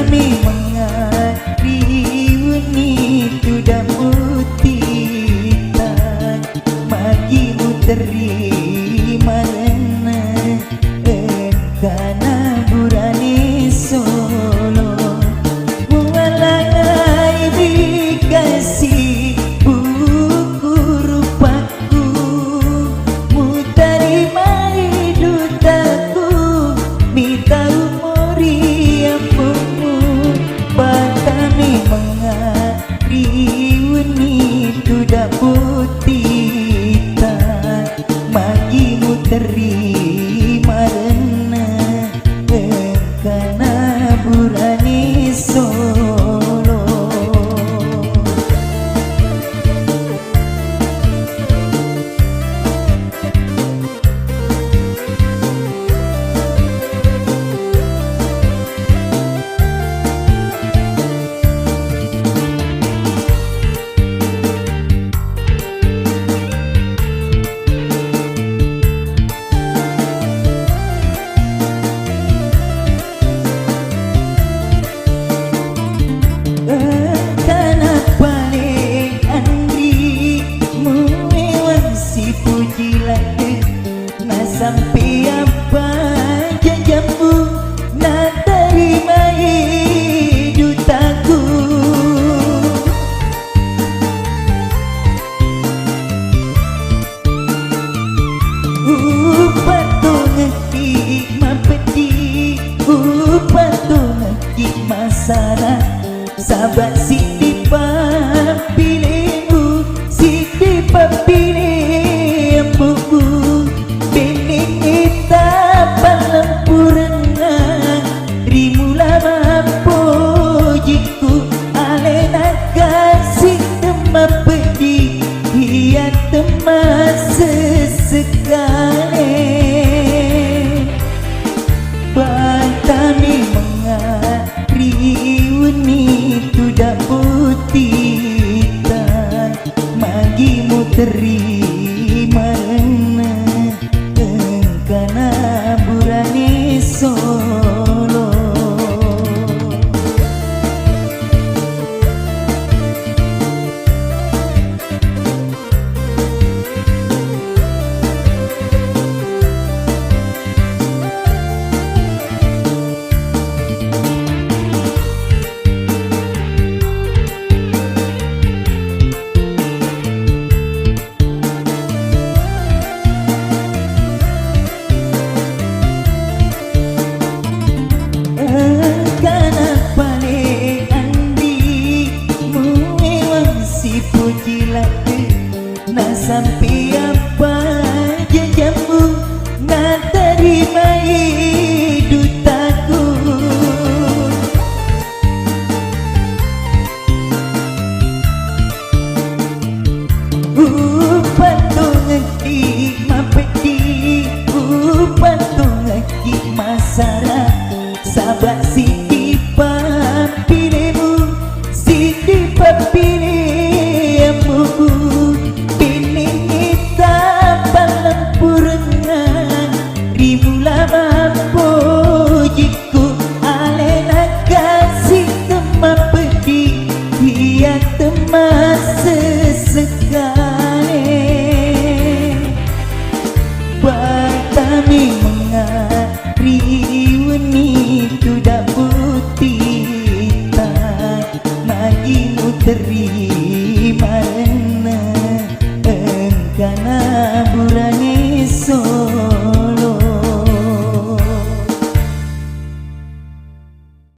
kami mengari itu dah putitan magimu terima lena karena burani solo mualangai dikasih buku rupaku mutarima hidutaku minta umuri apumu kami mengari itu dah putitan magimu terima lena karena burani solo. Sampai apa jajamu nak terima hidutaku patung ngerti mapeti patung ngerti masalah sahabat si dipapilihmu si dipapilih buku teman sesekali Batami mengari itu dah putitan magimu terima karena burani solo. Nak sampai apa jajamu nak terima hidutaku patung ngerti mapeti patung ngerti masalah sahabat si